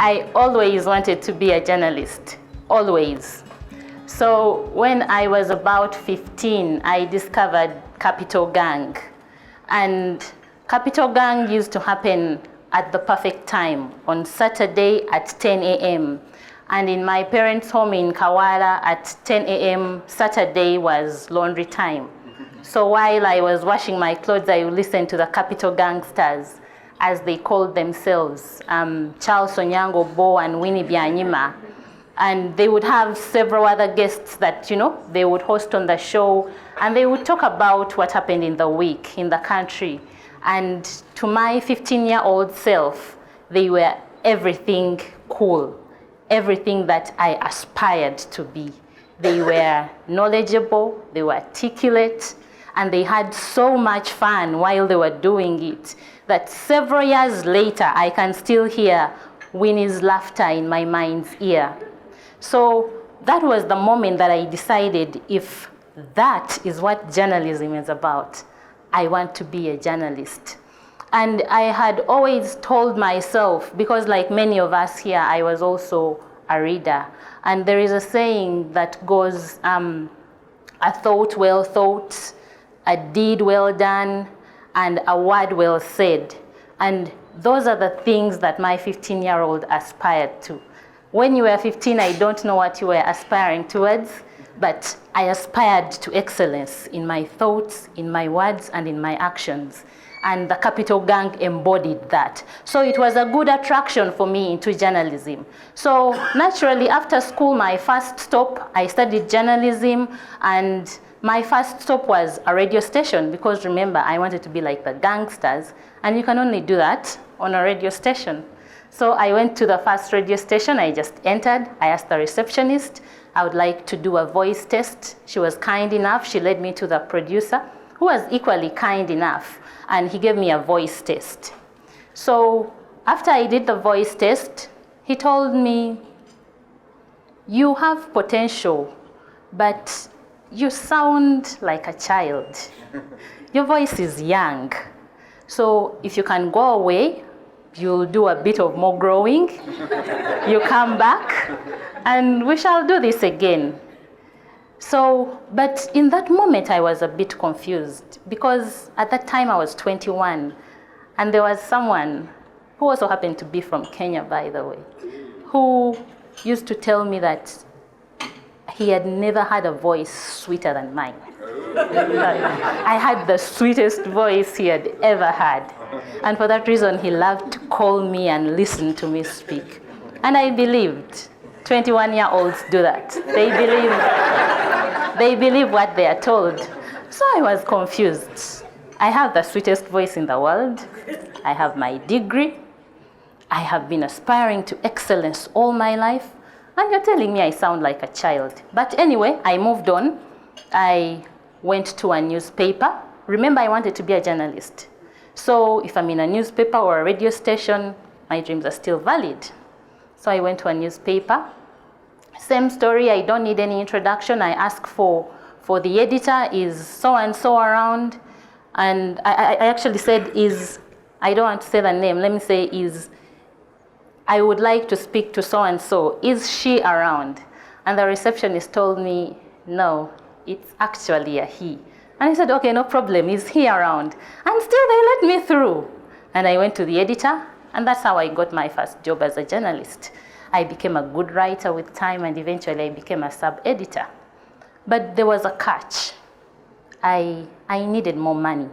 I always wanted to be a journalist, always. So when I was about 15, I discovered Capital Gang. And Capital Gang used to happen at the perfect time, on Saturday at 10 a.m. And in my parents' home in Kampala at 10 a.m., Saturday was laundry time. So while I was washing my clothes, I would listen to the Capital Gangsters, as they called themselves, Charles Onyango Bo and Winnie Byanyima. And they would have several other guests that, they would host on the show, and they would talk about what happened in the week in the country. And to my 15-year-old self, they were everything cool, everything that I aspired to be. They were knowledgeable, they were articulate, and they had so much fun while they were doing it that several years later, I can still hear Winnie's laughter in my mind's ear. So that was the moment that I decided, if that is what journalism is about, I want to be a journalist. And I had always told myself, because like many of us here, I was also a reader. And there is a saying that goes, a thought well thought, a deed well done, and a word well said. And those are the things that my 15-year-old aspired to. When you were 15, I don't know what you were aspiring towards, but I aspired to excellence in my thoughts, in my words, and in my actions. And the Capital Gang embodied that. So it was a good attraction for me into journalism. So naturally, after school, my first stop, I studied journalism, and my first stop was a radio station, because remember, I wanted to be like the Gangsters, and you can only do that on a radio station. So I went to the first radio station, I just entered, I asked the receptionist, I would like to do a voice test. She was kind enough, she led me to the producer, who was equally kind enough, and he gave me a voice test. So after I did the voice test, he told me, you have potential, but you sound like a child. Your voice is young. So if you can go away, you'll do a bit of more growing. You come back, and we shall do this again. So, but in that moment, I was a bit confused, because at that time I was 21, and there was someone who also happened to be from Kenya, by the way, who used to tell me that he had never had a voice sweeter than mine. I had the sweetest voice he had ever had. And for that reason, he loved to call me and listen to me speak. And I believed. 21-year-olds do that. They believe what they are told. So I was confused. I have the sweetest voice in the world. I have my degree. I have been aspiring to excellence all my life. And you're telling me I sound like a child. But anyway, I moved on. I went to a newspaper. Remember, I wanted to be a journalist. So if I'm in a newspaper or a radio station, my dreams are still valid. So I went to a newspaper. Same story, I don't need any introduction. I ask for the editor, is so-and-so around? And I actually said, I don't want to say the name, let me say I would like to speak to so-and-so. Is she around? And the receptionist told me, no, it's actually a he. And I said, okay, no problem, is he around? And still they let me through. And I went to the editor, and that's how I got my first job as a journalist. I became a good writer with time, and eventually I became a sub-editor. But there was a catch. I needed more money.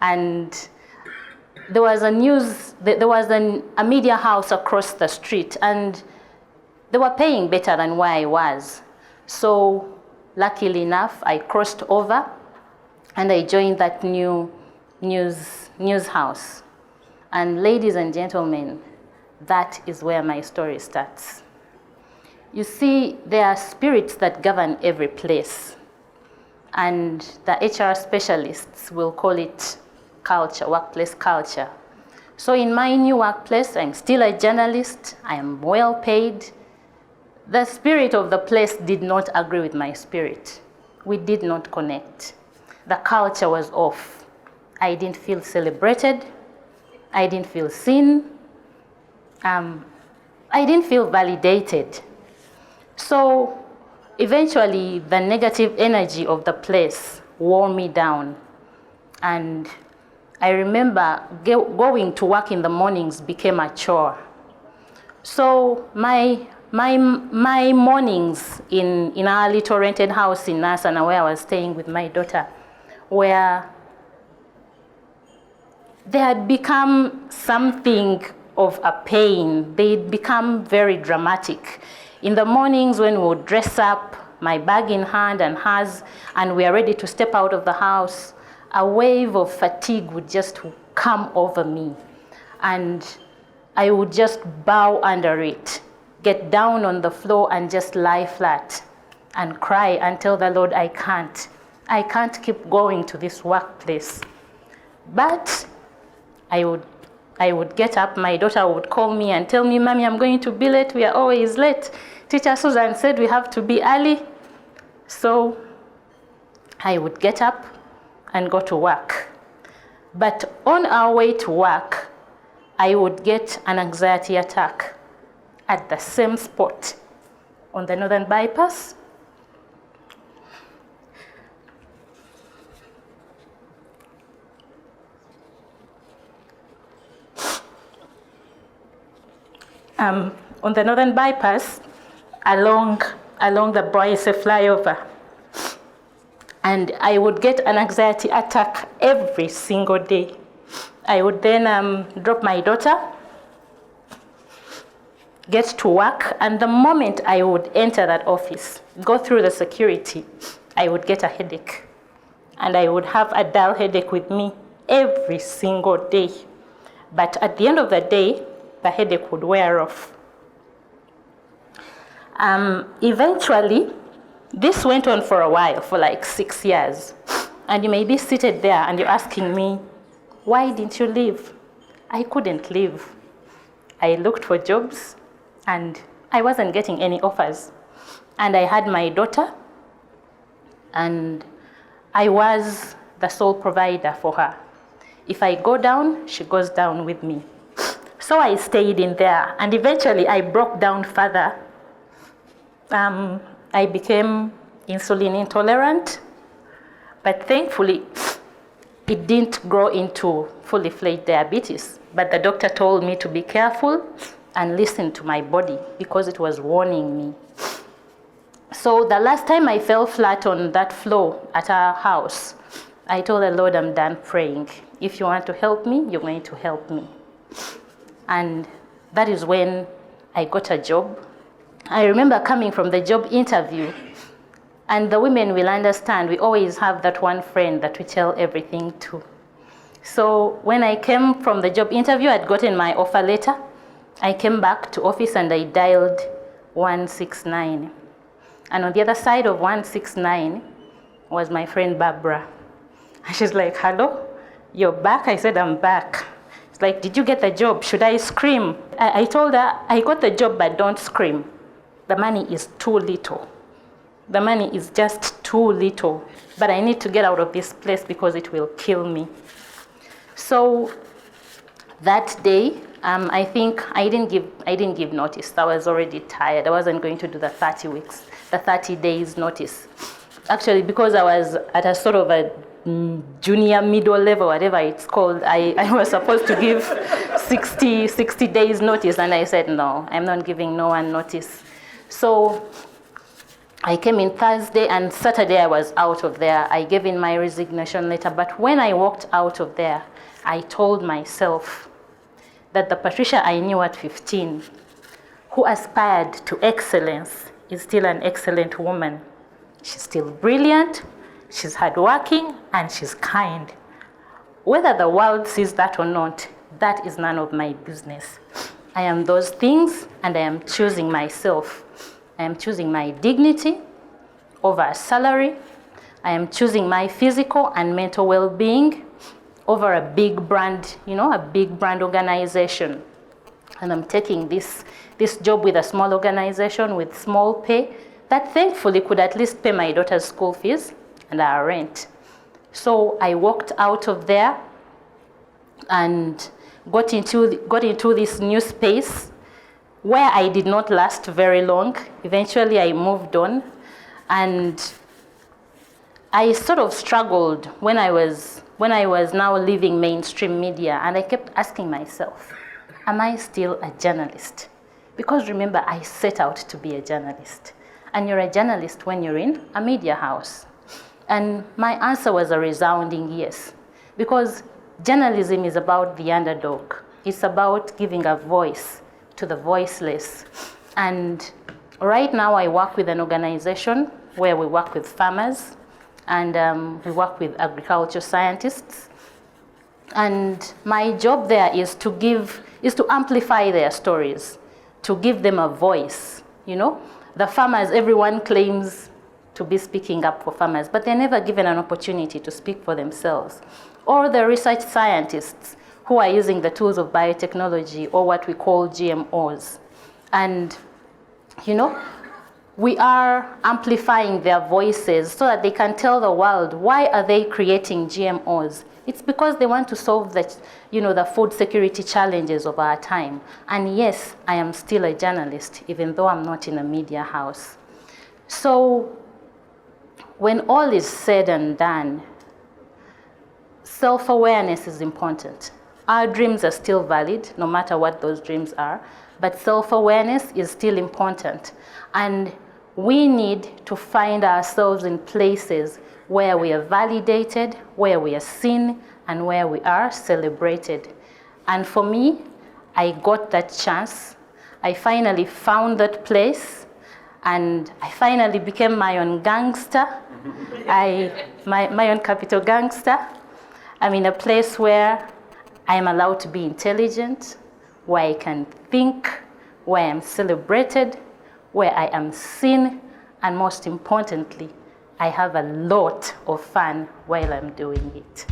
And there was a media house across the street, and they were paying better than where I was. So luckily enough, I crossed over, and I joined that new news house. And ladies and gentlemen, that is where my story starts. You see, there are spirits that govern every place, and the HR specialists will call it culture, workplace culture. So in my new workplace, I'm still a journalist, I am well paid. The spirit of the place did not agree with my spirit. We did not connect. The culture was off. I didn't feel celebrated. I didn't feel seen. I didn't feel validated. So eventually the negative energy of the place wore me down. And I remember going to work in the mornings became a chore. So my mornings in our little rented house in Nasana, where I was staying with my daughter, where they had become something of a pain. They'd become very dramatic. In the mornings when we would dress up, my bag in hand and hers, and we are ready to step out of the house, a wave of fatigue would just come over me. And I would just bow under it, get down on the floor and just lie flat and cry and tell the Lord, I can't keep going to this workplace. But I would get up, my daughter would call me and tell me, Mommy, I'm going to be late, we are always late. Teacher Susan said we have to be early. So I would get up and go to work. But on our way to work, I would get an anxiety attack at the same spot on the Northern Bypass. On the Northern Bypass, along the Boise flyover. And I would get an anxiety attack every single day. I would then drop my daughter, get to work, and the moment I would enter that office, go through the security, I would get a headache. And I would have a dull headache with me every single day. But at the end of the day, the headache would wear off. Eventually, this went on for a while, for like 6 years. And you may be seated there and you're asking me, why didn't you leave? I couldn't leave. I looked for jobs and I wasn't getting any offers. And I had my daughter and I was the sole provider for her. If I go down, she goes down with me. So I stayed in there and eventually I broke down further. I became insulin intolerant, but thankfully it didn't grow into fully fledged diabetes. But the doctor told me to be careful and listen to my body because it was warning me. So the last time I fell flat on that floor at our house, I told the Lord, I'm done praying. If you want to help me, you're going to help me. And that is when I got a job. I remember coming from the job interview, and the women will understand, we always have that one friend that we tell everything to. So when I came from the job interview, I'd gotten my offer letter. I came back to office and I dialed 169. And on the other side of 169 was my friend Barbara. And she's like, hello, you're back? I said, I'm back. It's like, did you get the job? Should I scream? I told her, I got the job, but don't scream. The money is too little. The money is just too little. But I need to get out of this place because it will kill me. So that day, I think I didn't give notice. I was already tired. I wasn't going to do the 30 days notice. Actually, because I was at a sort of a junior middle level, whatever it's called, I was supposed to give 60 days notice, and I said, no, I'm not giving no one notice. So I came in Thursday, and Saturday I was out of there. I gave in my resignation letter, but when I walked out of there, I told myself that the Patricia I knew at 15, who aspired to excellence, is still an excellent woman. She's still brilliant, she's hardworking, and she's kind. Whether the world sees that or not, that is none of my business. I am those things, and I am choosing myself. I am choosing my dignity over a salary. I am choosing my physical and mental well-being over a big brand, a big brand organization. And I'm taking this job with a small organization with small pay that thankfully could at least pay my daughter's school fees and our rent. So I walked out of there and got into this new space where I did not last very long. Eventually I moved on, and I sort of struggled when I was now leaving mainstream media, and I kept asking myself, am I still a journalist? Because remember, I set out to be a journalist, and you're a journalist when you're in a media house. And my answer was a resounding yes, because journalism is about the underdog. It's about giving a voice to the voiceless. And right now I work with an organization where we work with farmers, and we work with agriculture scientists. And my job there is to amplify their stories, to give them a voice. You know, the farmers, everyone claims to be speaking up for farmers, but they're never given an opportunity to speak for themselves. Or the research scientists who are using the tools of biotechnology, or what we call GMOs. And, you know, we are amplifying their voices so that they can tell the world, why are they creating GMOs? It's because they want to solve the food security challenges of our time. And yes, I am still a journalist, even though I'm not in a media house. So when all is said and done, self-awareness is important. Our dreams are still valid, no matter what those dreams are, but self-awareness is still important. And we need to find ourselves in places where we are validated, where we are seen, and where we are celebrated. And for me, I got that chance. I finally found that place, and I finally became my own gangster, my own capital gangster. I'm in a place where I am allowed to be intelligent, where I can think, where I am celebrated, where I am seen, and most importantly, I have a lot of fun while I'm doing it.